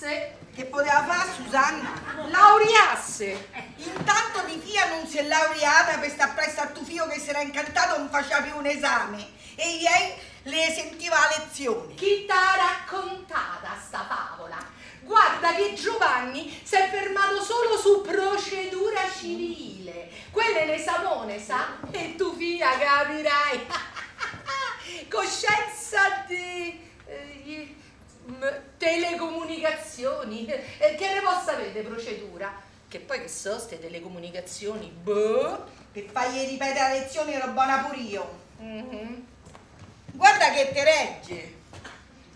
Che poteva fare Susanna? Laureasse. Intanto di Fia non si è laureata per stare presso a tuo figlio che si era incantato, non faceva più un esame e ieri le sentiva a lezione. Chi t'ha raccontata sta favola? Guarda che Giovanni si è fermato solo su procedura civile. Quelle l'esamone, sa? E tu figlia capirai. Coscienza di telecomunicazioni. Che ne possa avere procedura? Che poi che so ste telecomunicazioni? Boh. Per fargli ripetere la lezione ero buona pure io. Guarda che te regge.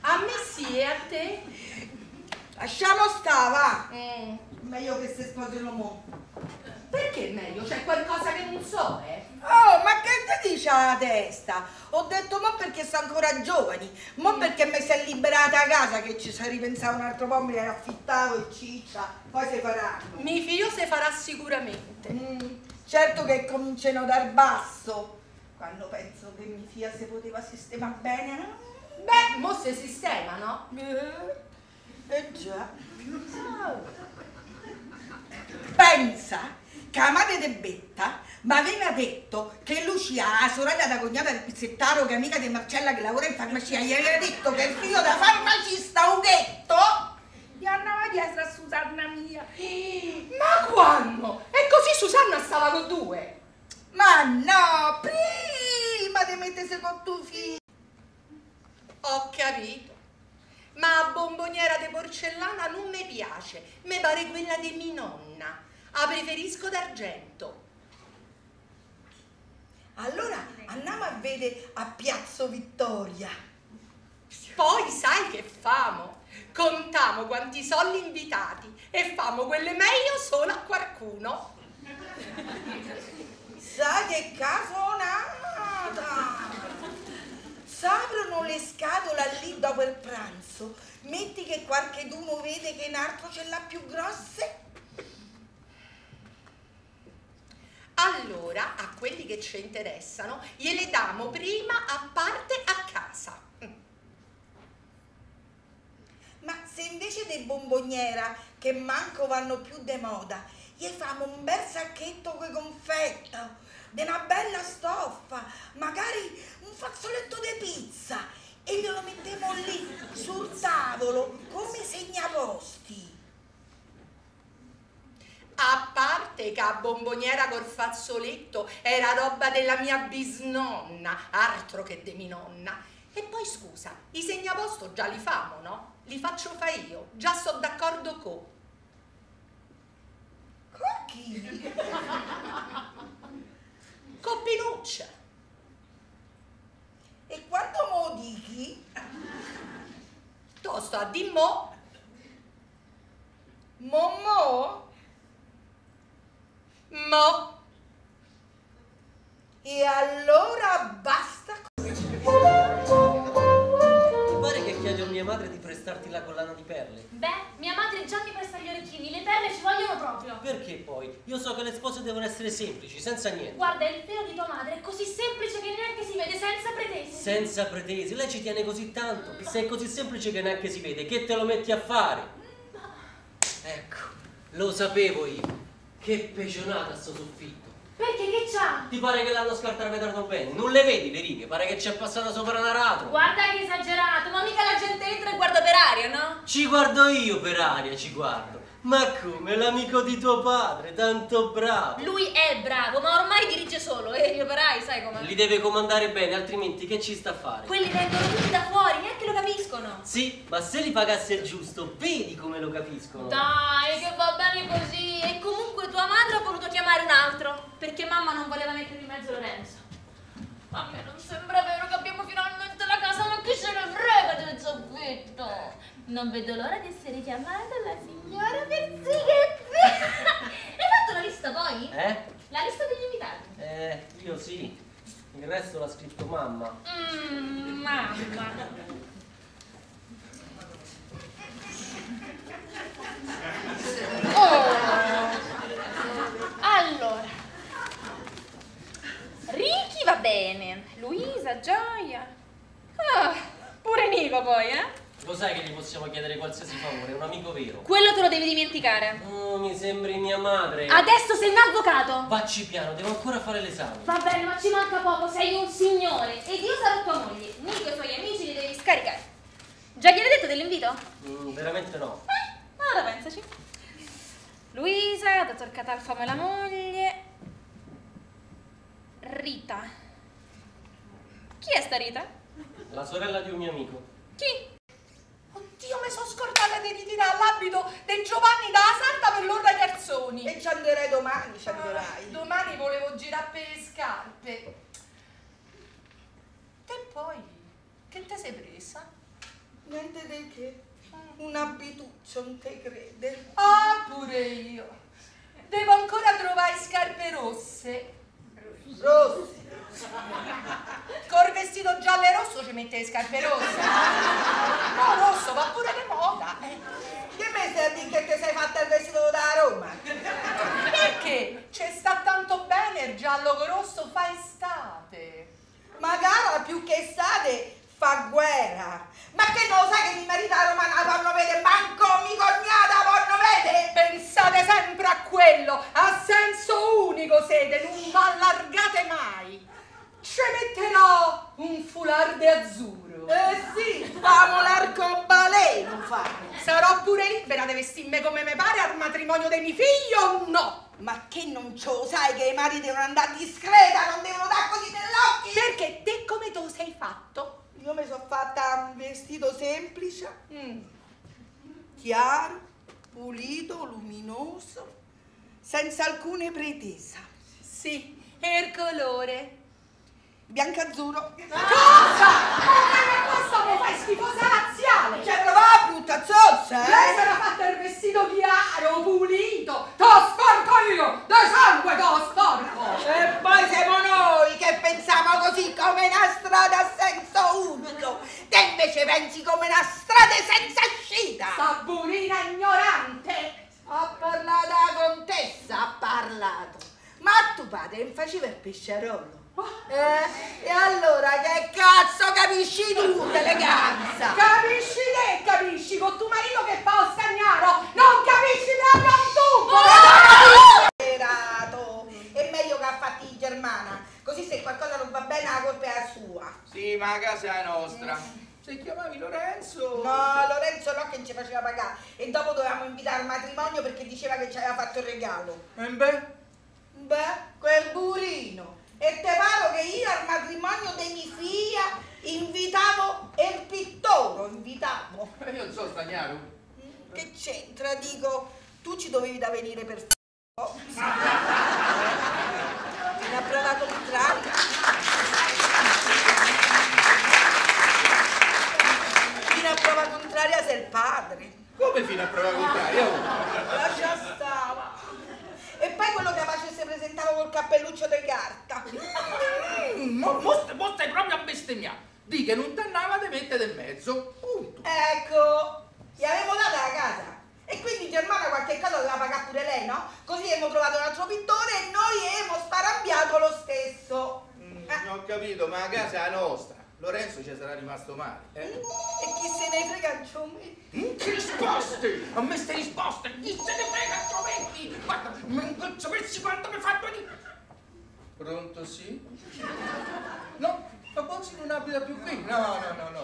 A me sì, e a te? Lasciamo sta, va. Meglio che si sposino mo. Perché meglio? C'è qualcosa che non so, Oh, ma che ti dice la testa? Ho detto mo perché sono ancora giovani, mo perché mi si è liberata a casa che ci si ripensava un altro po', me ne affittavo e ciccia, poi si faranno. Mi figlio si farà sicuramente. Certo che cominciano dal basso, quando penso che mia figlia si poteva sistemare bene, no? Beh, mo si sistema, no? Già. Pensa che la madre di Betta mi aveva detto che Lucia, la sorella da cognata del pizzettaro, che è amica di Marcella che lavora in farmacia, gli aveva detto che il figlio da farmacista Ughetto gli andava dietro a Susanna mia. Ma quando? E così Susanna stava con due? Ma no, prima di mettersi con tuo figlio. Ho capito. Ma a bomboniera di porcellana non mi piace, mi pare quella di mia nonna. La preferisco d'argento. Allora andiamo a vedere a Piazza Vittoria. Poi sai che famo? Contiamo quanti sono gli invitati e famo quelle meglio solo a qualcuno. Sai che cafonata! S'aprono le scatole lì dopo il pranzo, metti che qualcheduno vede che un altro ce l'ha più grosse. Allora, a quelli che ci interessano, gliele damo prima a parte a casa. Ma se invece dei bomboniera, che manco vanno più de moda, gli famo un bel sacchetto con confetto, di una bella stoffa, magari un fazzoletto di pizza, e glielo mettiamo lì sul tavolo come segnaposti. A parte che a bomboniera col fazzoletto era roba della mia bisnonna, altro che de mia nonna. E poi scusa, i segnaposto già li famo, no? Li faccio fa io, già sto d'accordo con. Con chi? Con Pinuccia. E quando mo dichi? Tu sto a di mo. Mo? Mo. E allora basta. Ti pare che chiedi a mia madre di prestarti la collana di perle? Beh, mia madre già mi presta gli orecchini, le perle ci vogliono proprio. Perché poi? Io so che le spose devono essere semplici, senza niente. Guarda, il pelo di tua madre è così semplice che neanche si vede, senza pretese. Senza pretese, lei ci tiene così tanto, che se è così semplice che neanche si vede, che te lo metti a fare? Ecco, lo sapevo io. Che pecionata sto soffitto. Perché che c'ha? Ti pare che l'hanno scartavetrato bene? Non le vedi le righe? Pare che ci è passata sopra un arato. Guarda che esagerato, ma mica la gente entra e guarda per aria, no? Ci guardo io per aria, ci guardo. Ma come, l'amico di tuo padre, tanto bravo. Lui è bravo, ma ormai dirige solo e gli operai, sai com'è? Li deve comandare bene, altrimenti che ci sta a fare? Quelli vengono tutti da fuori, neanche lo capiscono. Sì, ma se li pagasse il giusto, vedi come lo capiscono. Dai, che va bene così. E comunque tua madre ha voluto chiamare un altro, perché mamma non voleva mettere in mezzo Lorenzo. A me non sembra vero che abbiamo finalmente la casa, ma chi se ne frega del soffitto? Non vedo l'ora di essere chiamata la signora Perzighetti. Hai fatto la lista poi? La lista degli invitati? Io sì. Il resto l'ha scritto mamma. Mamma. Allora, Ricky va bene, Luisa, Gioia, pure Nico poi, Lo sai che gli possiamo chiedere qualsiasi qualsiasi favore, è un amico vero. Quello te lo devi dimenticare. Oh, mi sembri mia madre. Adesso sei un avvocato. Vacci piano, devo ancora fare l'esame. Va bene, ma ci manca poco, sei un signore. Ed io sarò tua moglie. Nico e i suoi amici li devi scaricare. Già gliel'hai detto dell'invito? Veramente no. Ora pensaci. Luisa, dottor Catalfamo e la moglie. Rita. Chi è sta Rita? La sorella di un mio amico. Chi? Oddio, mi sono scordata di ritirare l'abito di Giovanni dalla Sarta per l'ora Garzoni. E ci anderai domani, ci anderai. Domani volevo girare per le scarpe. E poi, che te sei presa? Niente di che. Un abituccio, non te crede? Ah, pure io. Devo ancora trovare scarpe rosse. Rossi. Col vestito giallo e rosso ci mette le scarpe rosse. No, rosso va pure di moda. Che me stai a dire che ti sei fatta il vestito da Roma? Perché? C'è sta tanto bene il giallo con rosso fa estate. Magari più che estate fa guerra. Ma che non lo sai che mi marita a Roma la fanno vedere? Manco mi cognata fanno vedere? Pensate sempre a quello, a senso unico siete, non allargate mai. Ci metterò un foulard azzurro. Sì, famo l'arcobaleno fanno. Sarò pure libera di vestirmi come mi pare al matrimonio dei miei figli o no? Ma che non lo sai che i mariti devono andare discreta, non devono dare così nell'occhio? Perché te come tu sei fatto? Io mi sono fatta un vestito semplice, chiaro, pulito, luminoso, senza alcuna pretesa. Sì, e il colore? Bianco-azzurro. Cosa? Ma questo mi fai schifosa laziale! C'è provata brutta zozza, Lei sarà fatta il vestito chiaro, pulito! T'ho sporco io! Da sangue t'ho sporco! E poi siamo noi che pensiamo così come una strada a senso unico. Te invece pensi come una strada senza uscita. Sabburina ignorante! Ha parlato la contessa, ha parlato. Ma a tuo padre non faceva il pesciarolo? E allora che cazzo capisci tu d'eleganza? Capisci te, capisci? Con tuo marito che fa lo scagnaro! Non capisci proprio un tubo! Esperato. È meglio che ha fatto in Germana. Così se qualcosa non va bene la colpa è sua. Sì, ma la casa è nostra. Se chiamavi Lorenzo... No, Lorenzo no, che non ci faceva pagare. E dopo dovevamo invitare al matrimonio perché diceva che ci aveva fatto il regalo. E beh? Beh, quel burino. E te pare che io al matrimonio dei miei figli invitavo il pittore, invitavo. Io non so stagnaro. Che c'entra? Dico, tu ci dovevi da venire per fino a prova contraria. Fino a prova contraria sei il padre. Come fino a prova contraria? Lascia stava. E poi quello capace si presentava col cappelluccio di carta. Mo stai proprio a bestemmiare. Di che non t'annava di mettere in mezzo. Punto. Ecco, gli avevo data la casa. E quindi in Germania qualche cosa doveva pagare pure lei, no? Così abbiamo trovato un altro pittore e noi abbiamo sparambiato lo stesso. Ho capito, ma la casa è la nostra. Lorenzo ci sarà rimasto male. E chi se ne frega, ciumi? Che risposte! A me ste risposte! Chi se ne frega, giovetti! Guarda, non sapessi quanto mi fa venire! Pronto, sì? No, ma Bozzi non abita più qui. No.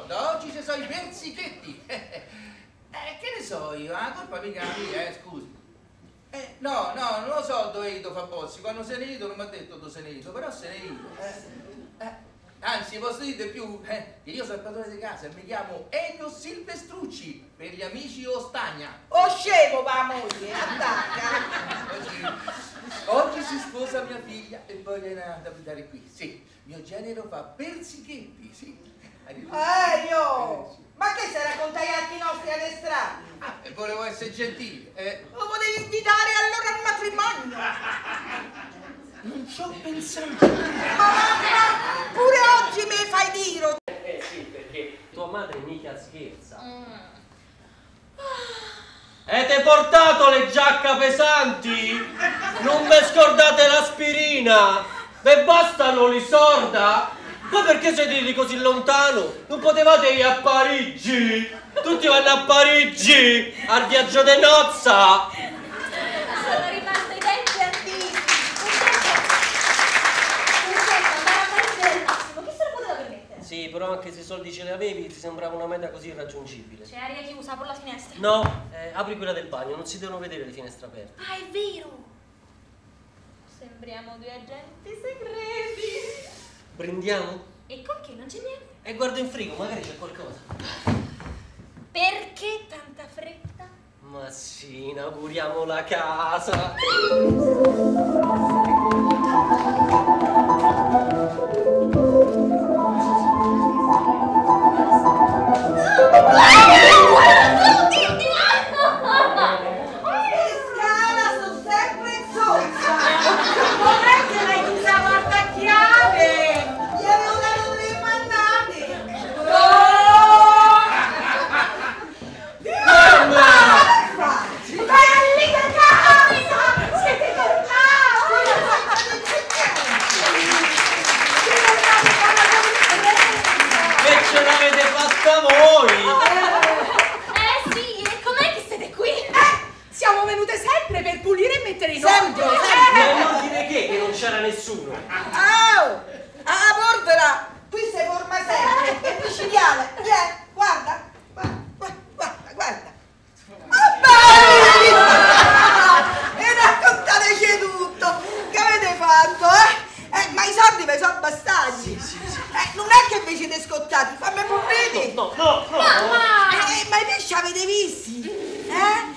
Da oggi ci sono i persichetti. Che ne so io? La colpa mica mia, scusi. No, non lo so dove è ido Fabozzi. Quando se ne è ido non mi ha detto dove se ne è ido, però se ne è ido. Anzi, posso dire più, che io sono il padrone di casa e mi chiamo Elio Silvestrucci, per gli amici Ostagna. O scemo va moglie, attacca. Oggi si sposa mia figlia e poi viene ad abitare qui. Sì, mio genero fa persichetti, sì. Elio! Ma che se raccontai anche i nostri adestrati? E volevo essere gentile. Lo potevi invitare allora al matrimonio? Non ci ho pensato. Ma pure oggi mi fai dire. Sì, perché tua madre mica scherza. Avete portato le giacca pesanti? Non vi scordate l'aspirina? Ve bastano li sorda? Ma perché siete di così lontano? Non potevate ir a Parigi? Tutti vanno a Parigi, al viaggio de nozza. Sono rimasta i denti antichi. Andare a Parigi era il massimo, chi se lo poteva permettere? Sì, però anche se i soldi ce li avevi ti sembrava una meta così irraggiungibile. C'è aria chiusa, apro la finestra. No, apri quella del bagno, non si devono vedere le finestre aperte. Ah, è vero! Sembriamo due agenti segreti. Brindiamo? E con che non c'è niente? E guardo in frigo, magari c'è qualcosa. Perché tanta fretta? Ma sì, inauguriamo la casa. Nessuno. Oh! Ah, portala! Qui si forma sempre, è micidiale. Guarda, guarda. E raccontateci tutto. Che avete fatto, ma i soldi ve sono bastati. Sì. Non è che vi siete scottati, fammi pure. No. Ma i pesci avete visti?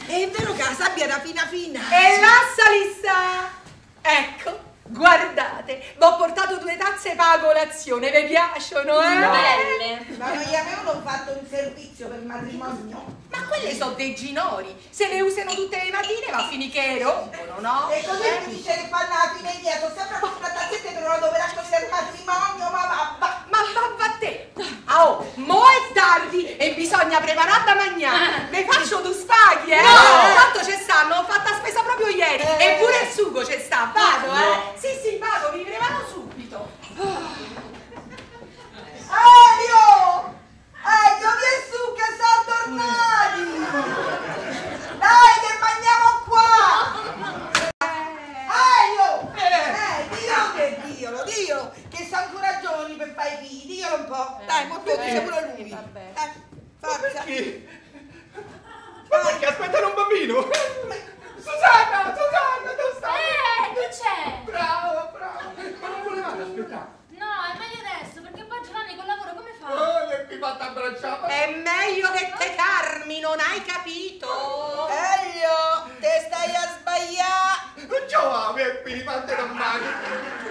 È vero che la sabbia era fina. E la salissa! Ecco. Guardate, vi ho portato 2 tazze per la colazione, vi piacciono, Belle! Ma non gli avevano fatto un servizio per matrimonio? Ma quelle sono dei ginori, se le usano tutte le mattine va a finire che rompono, no? E così finisce che fanno la fine indietro, sempre con una tazzetta che non dove raccogliere il matrimonio, ma va. Ma va a te! Oh, mo è tardi e bisogna preparare da mangiare. Ne faccio 2 spaghi, No! Tanto ci stanno, ho fatto la spesa proprio ieri. E pure il sugo c'è sta, vado, No. Sì, vado, vi preparo subito. Elio, vieni su che sono tornati! Dai, che mangiamo qua! Elio! Dio, che sono ancora giovani per fare i figli, diglielo un po'. Dai, mo tu dice pure lui. vabbè. Forza. Perché? Ma perché aspettare un bambino? Susanna, dove stai? Che c'è? Bravo. Ma non volevate aspettare? No, è meglio adesso, perché poi Giovanni col lavoro come fa? Oh, che mi fate abbracciare. È meglio che te carmi, non hai capito? Elio, te stai a sbagliare. Non ciao, mi fate la mano.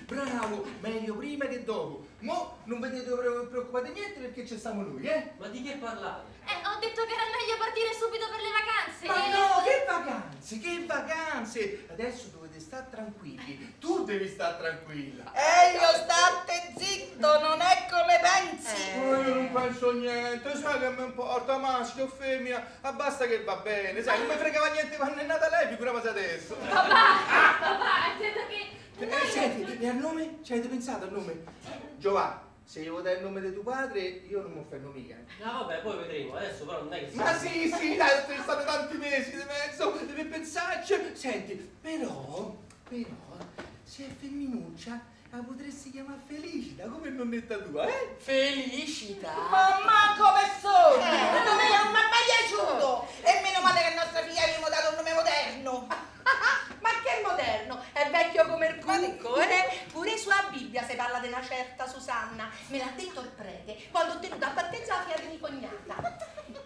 Bravo, meglio prima che dopo. Mo non vi preoccupate niente perché c'è stiamo noi, Ma di che parlate? Ho detto che era meglio partire subito per le vacanze. Ma no, che vacanze! Adesso dovete stare tranquilli. Tu devi stare tranquilla. Elio, state zitto, non è come pensi. Io non penso niente, sai che mi importa, maschio o femmina, ma basta che va bene, sai, non mi fregava niente quando è nata lei, figurati adesso. Papà, credo che... Senti, e al nome? Ci avete pensato al nome? Giovanni, se io dai il nome di tuo padre, io non mi offendo mica. No, vabbè, poi vedremo. Adesso però non è che... Ma sì, dai, sono stati tanti mesi di mezzo, devi pensarci. Senti, però, se è femminuccia, la potresti chiamare Felicita, come nonnetta tua, Felicita. Mamma, come sono? Il nome non mi è mai piaciuto. E meno male che a nostra figlia abbiamo dato un nome moderno. Ma che moderno, è vecchio come il cucco, Pure sulla Bibbia si parla di una certa Susanna, me l'ha detto il prete, quando ho tenuto a battezza la figlia di mia cognata.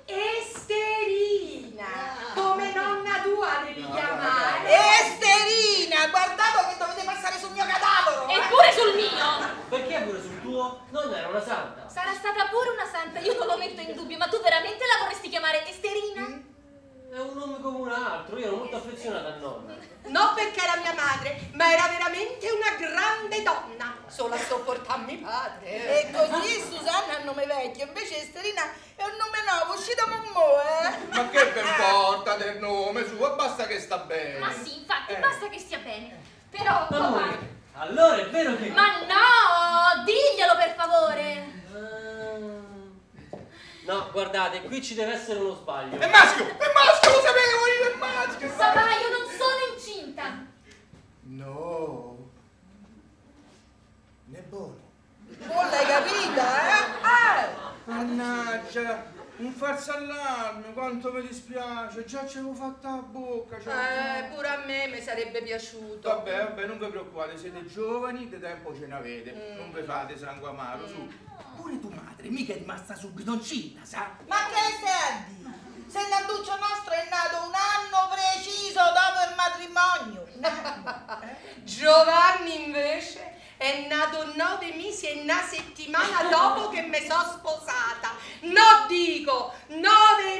Esterina, come nonna tua devi chiamare. Esterina, guardate che dovete passare sul mio cadavere. Eppure sul mio. Perché pure sul tuo? Non era una santa. Sarà stata pure una santa, io non lo metto in dubbio, ma tu veramente la vorresti chiamare Esterina? È un nome come un altro, io ero molto affezionata a nonna. Non perché era mia madre, ma era veramente una grande donna, solo a sopportarmi padre. E così Susanna è un nome vecchio, invece Esterina è un nome nuovo, uscito mo, Ma che vi importa del nome suo, basta che sta bene. Ma sì, infatti, basta che stia bene. Però, papà... Amore, allora è vero che... Ma no, diglielo per favore. No, guardate, qui ci deve essere uno sbaglio. È maschio, lo sapevo io, è maschio. Papà, io non sono incinta. No. Ne buono. Non l'hai capita, Mannaggia, un falso allarme, quanto mi dispiace, già ce l'avevo fatta a bocca. Pure a me mi sarebbe piaciuto. Vabbè, non vi preoccupate, siete giovani, di tempo ce n'avete, non vi fate sangue amaro, su. Pure tu madre, mica è rimasta subito incinta, sa? Ma che stai a dire? Se il Nanduccio nostro è nato un anno preciso dopo il matrimonio. Giovanni invece è nato 9 mesi e una settimana dopo che mi sono sposata. No, dico, 9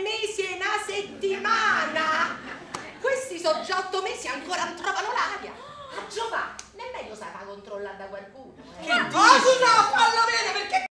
mesi e una settimana. Questi sono già 8 mesi e ancora non trovano l'aria. A Giovanni, nemmeno sarà controllata da qualcuno. Fallo vedere perché...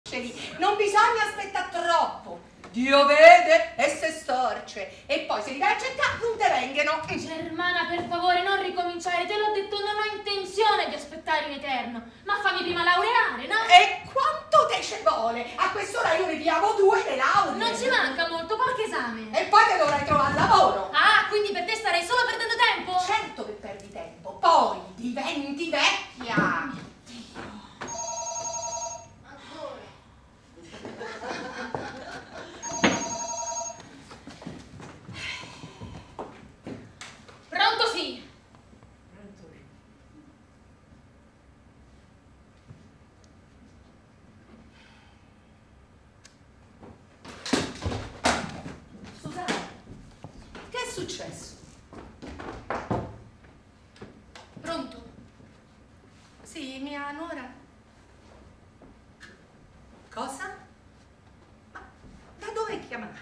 Non bisogna aspettare troppo. Dio vede e se storce. E poi se li vai a cercare non te vengono. Germana, per favore, non ricominciare. Te l'ho detto, non ho intenzione di aspettare in eterno. Ma fammi prima laureare, no? E quanto te ci vuole? A quest'ora io ne diamo 2 le lauree. Non ci manca molto, qualche esame. E poi te dovrai trovare lavoro. Ah, quindi per te starei solo perdendo tempo? Certo che perdi tempo. Poi diventi vecchia. Pronto, sì. Scusate, che è successo? Pronto? Sì, mia nuora. Cosa? Ma da dove è chiamata?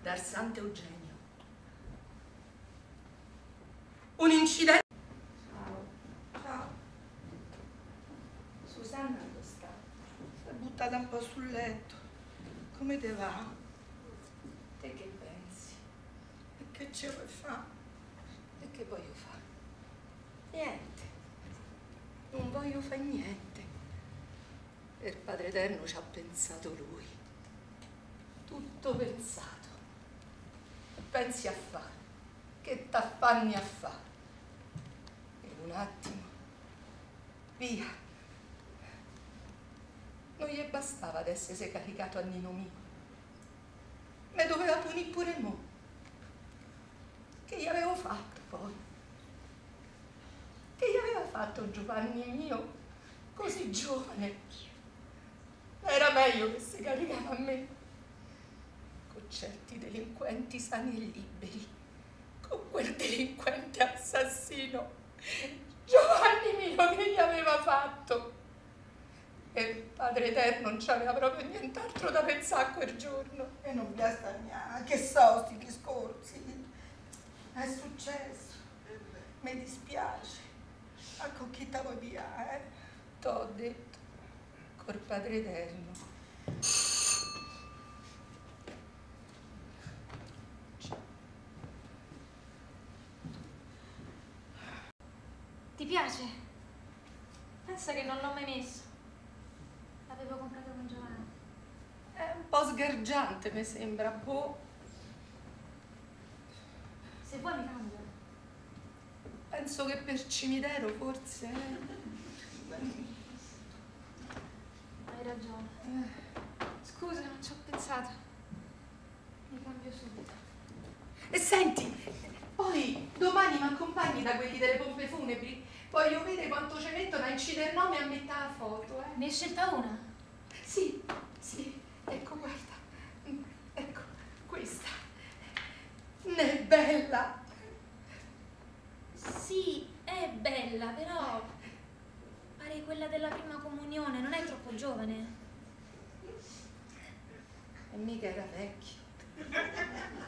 Dal Sant'Eugenio. Un incidente? Ciao. Susanna dove sta? Si è buttata un po' sul letto. Come te va? Te che pensi? E che ce vuoi fare? E che voglio fare? Niente. Non voglio fare niente. E il Padre Eterno ci ha pensato lui. Tutto pensato. Pensi a fare. Che t'affanni a fare? E un attimo. Via. Non gli bastava ad essere caricato a Nino mio. Me doveva punire pure mo. Che gli avevo fatto poi? Che gli aveva fatto Giovanni mio, così giovane? Era meglio che si caricava a me, con certi delinquenti sani e liberi, con quel delinquente assassino, Giovanni mio, che gli aveva fatto? E il Padre Eterno non c'aveva proprio nient'altro da pensare a quel giorno. E non basta neanche, che so sti discorsi. È successo. Mi dispiace. Ma con chi te vuoi pigliare, T'ho detto, col Padre Eterno. Ti piace? Pensa che non l'ho mai messo. L'avevo comprato con Giovanni. È un po' sgargiante, mi sembra, boh. Se vuoi mi cambio. Penso che per cimitero forse. Hai ragione. Scusa, non ci ho pensato. Mi cambio subito. E senti, poi domani mi accompagni da quelli delle pompe funebri. Voglio vedere quanto ci mettono a incidere il nome e a mettere la foto, Ne hai scelta una? Sì, sì, ecco, guarda. Ecco, questa. Ne è bella. Sì, è bella, però pare quella della prima comunione, non è troppo giovane? E mica era vecchio.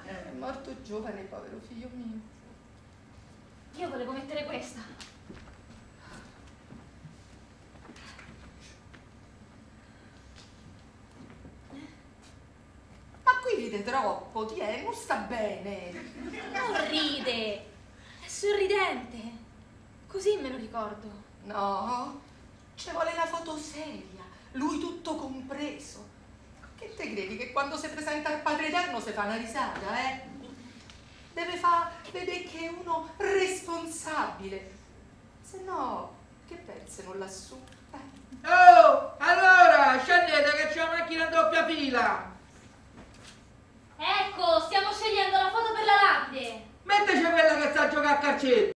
È morto giovane, povero figlio mio. Io volevo mettere questa. Ma qui ride troppo, non sta bene. Non ride, è sorridente. Così me lo ricordo. No, ci vuole una foto seria, lui tutto compreso. Che te credi? Che quando si presenta il Padre Eterno si fa una risata, eh? Deve far vedere che è uno responsabile. Se no, che pensano lassù? Oh, allora, scendete che c'è una macchina a doppia fila. Ecco, stiamo scegliendo la foto per la lapide. Metteci quella che sta a giocare a calcetto.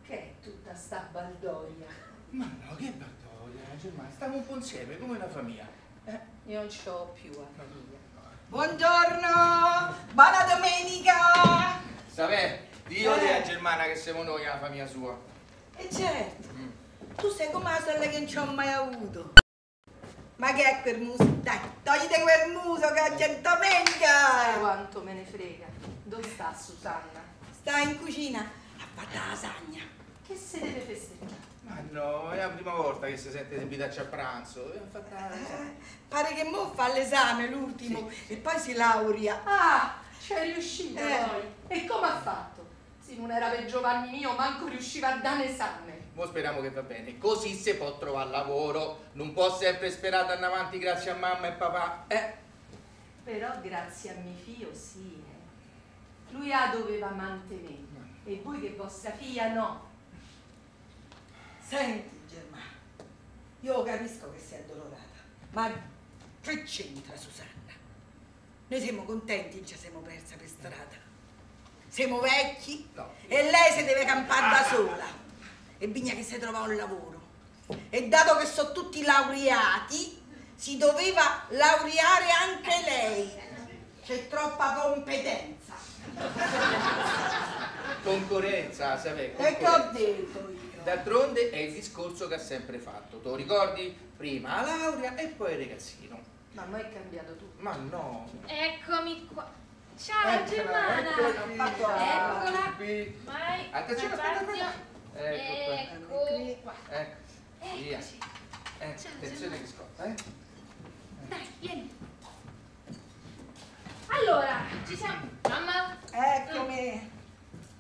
Che è tutta sta baldoria? Ma no, che battoria, Germania, stiamo un po' insieme, come una famiglia. Io non c'ho più la famiglia. Buongiorno, buona domenica. Sapè, Dio a Germana che siamo noi la famiglia sua. E certo, tu sei come la sorella che non ci ho mai avuto. Ma che è quel muso? Dai, togliti quel muso che oggi è Sai domenica. quanto me ne frega? Dove sta Susanna? Sta in cucina a fare la lasagna. Che se deve festeggiare? Ma no, è la prima volta che si sente di invitarci a pranzo. Pare che mo fa l'esame, l'ultimo, e poi si laurea. Ah, c'è riuscita Eh. poi. E come ha fatto? Se non era per Giovanni mio, manco riusciva a dare esame. Mo speriamo che va bene, così si può trovare lavoro. Non può sempre sperare da andare avanti grazie a mamma e papà. Però grazie a mio figlio sì, Lui la doveva mantenere. E voi che vostra figlia no. Senti, Germana, io capisco che sei addolorata, ma che c'entra Susanna? Noi siamo contenti che ci siamo persa per strada. Siamo vecchi No. e lei si deve campare da sola. E bisogna che si trova un lavoro. E dato che sono tutti laureati, si doveva laureare anche lei. C'è troppa competenza. Concorrenza, sapete? E che ho detto io? D'altronde è il discorso che ha sempre fatto. Te lo ricordi? Prima la laurea e poi il ragazzino. Ma mo è cambiato tutto. Ma no. Eccomi qua. Ciao Germana. Eccola. Qui. Vai. Attenzione, aspetta. Ecco qua. Ecco, via. Attenzione che scotta, Dai, vieni. Allora, ci siamo. Mamma. Eccomi.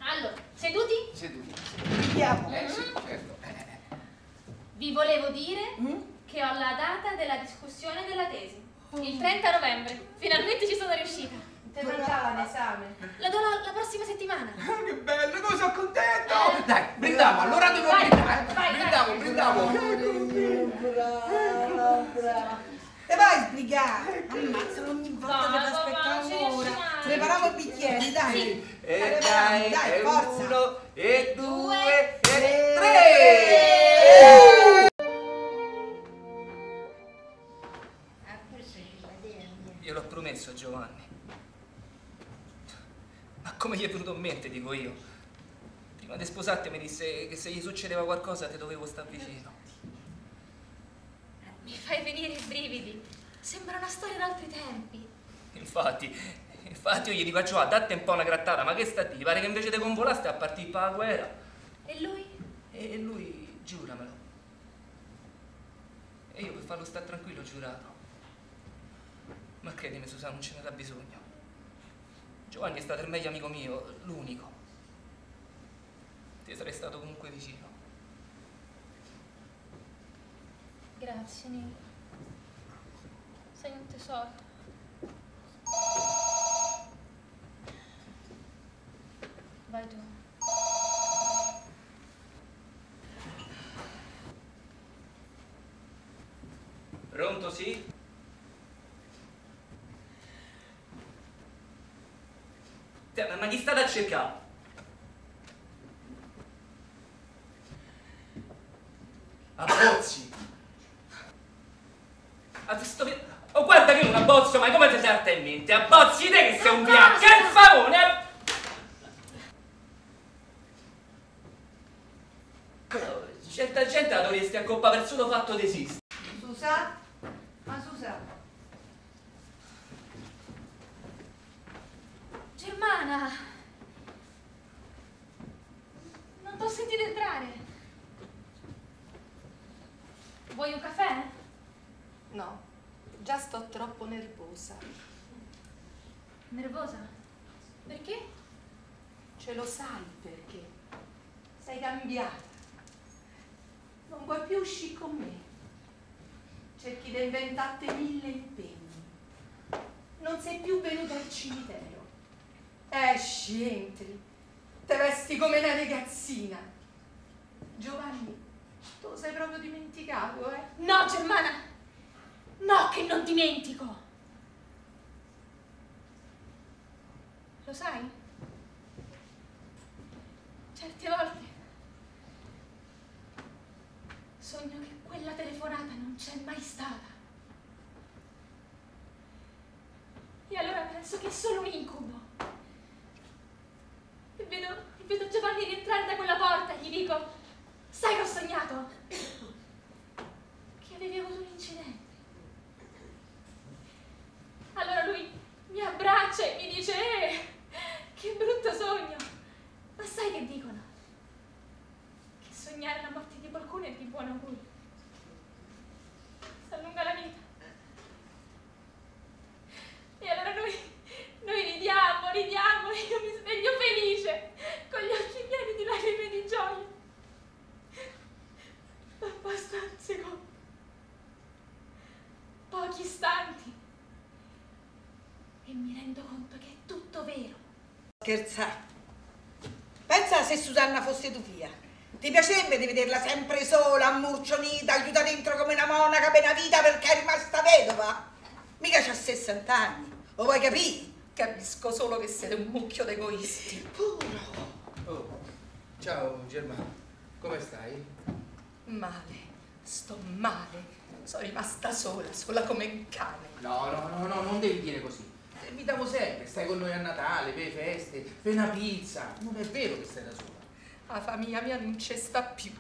Allora, seduti? Seduti. Andiamo. Sì, certo. Vi volevo dire Mm? che ho la data della discussione della tesi. Il 30 novembre. Finalmente ci sono riuscita. Te mangiava l'esame. La do la prossima settimana. Che bello, come sono contento! Eh. Dai, brindiamo, allora devo Vai, brindare. vai, Brindiamo. Brava. E vai sbrigare. Ammazza, ogni volta Dai, devo aspettare papà, ci riesci un'ora. mai? Prepariamo i bicchieri, dai. Sì. E Prepariamo, dai, e forza. 1, e 2, e tre. 3! Gliel'ho promesso a Giovanni. Ma come gli è venuto in mente, dico io? Prima di sposarti mi disse che se gli succedeva qualcosa ti dovevo stare vicino. Mi fai venire i brividi. Sembra una storia d'altri tempi. Infatti io gli dico a Giovanni, date un po' una grattata, ma che sta di? Pare che invece di convolare stai a partire per la guerra. E lui? E lui, giuramelo. E io per farlo stare tranquillo ho giurato. Ma credimi Susanna, non ce n'era bisogno. Giovanni è stato il meglio amico mio, l'unico. Ti sarei stato comunque vicino. Grazie, Nico. Sei un tesoro. Vai tu. Pronto, sì? Ma chi state a cercare? Abbozzi! Oh, guarda che non abbozzo, ma come ti salta in mente? Abbozzi te che sei un viaggio, che favore! Certa gente la dovresti accoppare per il solo fatto di esistere. Susa? Ma Susa? Germana! Non t'ho sentito entrare. Vuoi un caffè? No, già sto troppo nervosa. Nervosa? Perché? Ce lo sai perché? Sei cambiata. Non vuoi più uscire con me. Ci cerchi di inventarti 1000 impegni. Non sei più venuto al cimitero. Esci, entri, te vesti come una ragazzina. Giovanni, tu sei proprio dimenticato, eh? No, Germana! No, che non dimentico! Lo sai? Certe volte sogno che quella telefonata non c'è mai stata. E allora penso che è solo un incubo. E vedo Giovanni rientrare da quella porta e gli dico: sai che ho sognato? Che avevi avuto un incidente. Allora lui mi abbraccia e mi dice: che brutto sogno. Ma sai che dicono? Che sognare la morte di qualcuno è di buon augurio. Si allunga la vita. E allora noi ridiamo e io mi sveglio felice, con gli occhi pieni di lacrime di gioia. Ma basta un secondo, pochi istanti, e mi rendo conto che è tutto vero. Scherzare. Pensa se Susanna fosse tua figlia. Ti piacerebbe di vederla sempre sola, ammurcionita, chiusa dentro come una monaca per una vita perché è rimasta vedova? Mica c'ha 60 anni, lo vuoi capire? Capisco solo che siete un mucchio d'egoisti. Puro. Oh, ciao Germano, come stai? Male, sto male. Sono rimasta sola come un cane. No, non devi dire così. Ti invitiamo sempre, stai con noi a Natale, per le feste, per una pizza. Non è vero che stai da sola. La famiglia mia non ci sta più.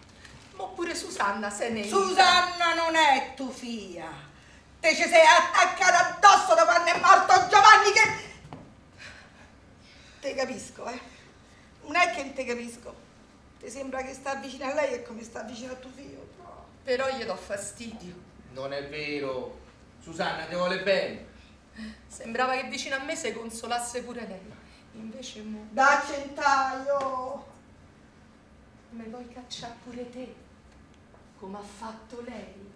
Ma pure Susanna se ne Susanna non è tua figlia. Te ci sei attaccata addosso da quando è morto Giovanni che... Te capisco, eh. Non è che non te capisco. Ti sembra che sta vicino a lei è come sta vicino a tuo figlio. No. Però gli do fastidio. Non è vero. Susanna ti vuole bene. Sembrava che vicino a me si consolasse pure lei. Invece mo... Da Centaio. Me vuoi cacciare pure te, come ha fatto lei?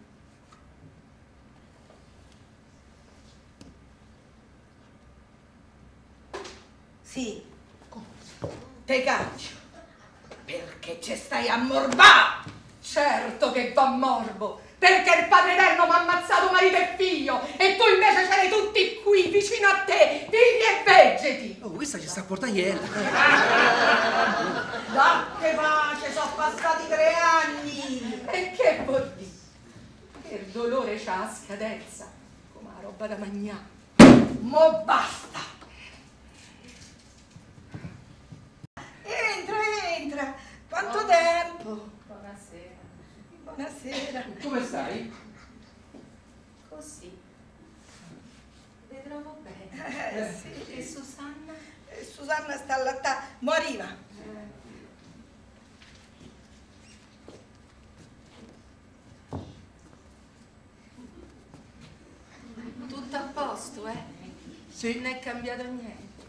Sì. Te caccio. Perché ci stai a morbà. Certo che va morbo, perché il Padre Eterno mi ha ammazzato marito e figlio e tu invece ce l'hai tutti qui, vicino a te, vivi e vegeti. Oh, questa ci sta a portaiella. Dacche pace, sono passati 3 anni. E che vuol dire? Che il dolore c'ha la scadenza, come la roba da mangiare. Mo basta. Entra. Quanto tempo? Buonasera. Buonasera. Come stai? Così. Le trovo bene. Sì. E Susanna? Susanna sta allattando. Mo arriva. Tutto a posto, eh? Sì. Non è cambiato niente.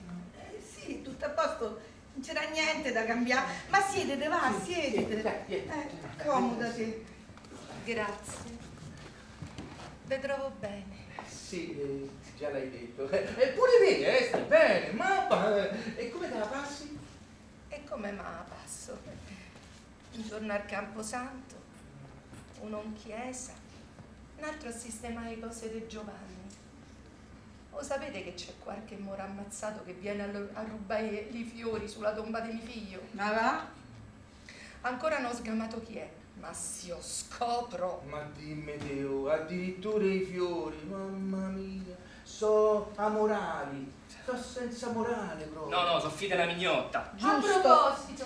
Sì, tutto a posto. Non c'era niente da cambiare. Ma siedete, va, siedete. Accomodati. Grazie. Le trovo bene. Sì, già l'hai detto. Eppure te, stai bene, mamma. E come te la passi? E come me la passo? Un giorno al Camposanto, uno in chiesa, un altro a sistemare le cose di Giovanni. O sapete che c'è qualche moro ammazzato che viene a rubare i fiori sulla tomba di mio figlio? Ma va? Ancora non ho sgamato chi è, ma se io scopro... Ma dimmi Teo, addirittura i fiori, mamma mia, so amorali, so senza morale proprio. No, sono figlia della mignotta. A proposito,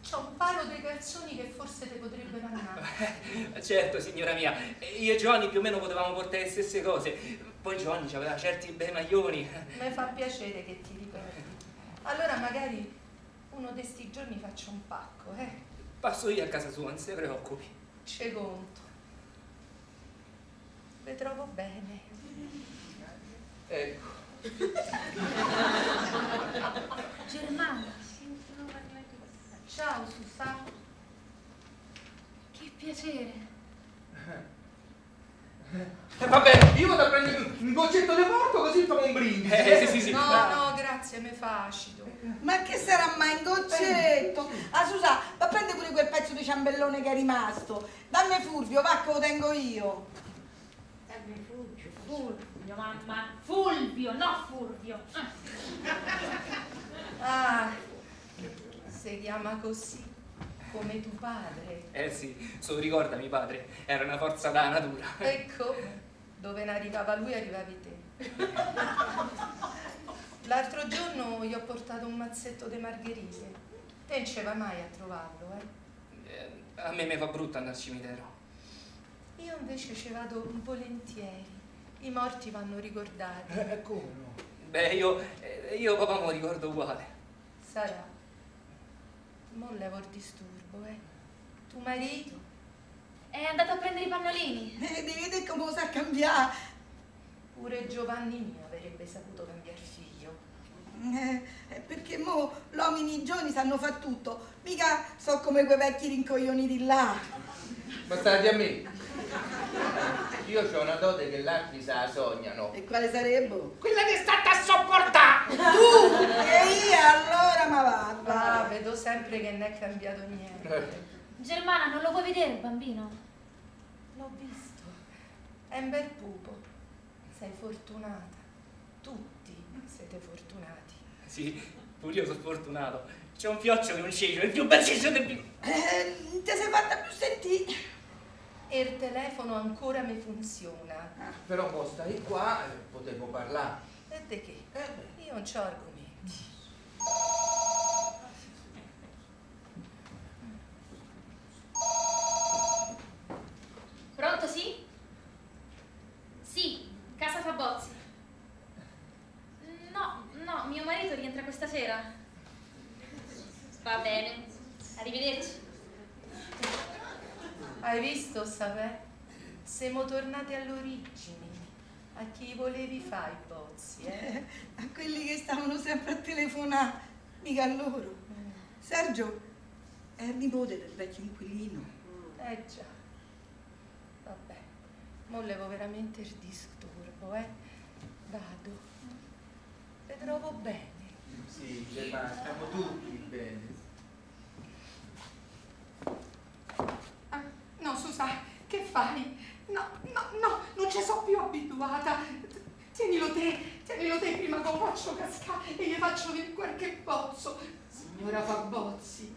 c'ho un paio di calzoni che forse ti potrebbero andare. Certo, signora mia, io e Giovanni più o meno potevamo portare le stesse cose. Poi Giovanni aveva certi bei maglioni. Mi fa piacere che ti ricordi. Allora magari uno di sti giorni faccio un pacco, eh? Passo io a casa sua, non si preoccupi. C'è conto. Le trovo bene. Ecco. Germana, Ciao Susanna. che piacere. goccetto di porto così fa un brindisi. Sì. No, grazie, mi fa acido. Ma che sarà mai un goccetto? Ah, Susa, va a prendere pure quel pezzo di ciambellone che è rimasto. Dammi Fulvio, va che lo tengo io. Dammi Fulvio, mamma. Fulvio, no Fulvio. Ah, si chiama così, come tuo padre. Sì, se lo ricorda mio padre, era una forza da natura. Ecco, dove ne arrivava lui arrivavi te. L'altro giorno gli ho portato un mazzetto di margherite. Te non ci vai mai a trovarlo, A me mi fa brutto andare al cimitero. Io invece ci vado volentieri. I morti vanno ricordati. Come no? Beh, io papà me lo ricordo uguale. Sarà. Mo levo il disturbo, tuo marito? È andato a prendere i pannolini. Devi vedere come lo sa cambiare. Pure Giovanni mio avrebbe saputo cambiare figlio. Perché mo l'uomini giovani sanno far tutto. Mica so come quei vecchi rincoglioniti là. Ma stai a me. Io ho una dote che gli altri se la sognano. E quale sarebbe? Quella che state a sopportare! Tu! E io allora ma va. Ah, vedo sempre che non è cambiato niente. Germana, non lo vuoi vedere il bambino? L'ho visto. È un bel pupo. Sei fortunata. Tutti siete fortunati. Sì, pure io sono fortunato. C'è un fioccio che non cecio, il più bel cecio del più. Ti sei fatta più sentire. E il telefono ancora mi funziona. Però mo stai qua e potevo parlare. E di che? Io non c'ho argomenti. Pronto, sì? Sì, casa Fabozzi. No, mio marito rientra questa sera. Va bene, arrivederci. Hai visto, Savè? Siamo tornati alle origini. A chi volevi fare i bozzi, A quelli che stavano sempre a telefonare. Mica a loro. Sergio è il nipote del vecchio inquilino. Già. Vabbè, mo levo veramente il disturbo, Vado. Te trovo bene. Sì, Germana, stiamo tutti bene. No, Susa, che fai? No, non ci sono più abituata. Tienilo te prima che lo faccio cascare e gli faccio venire qualche bozzo. Signora Fabozzi.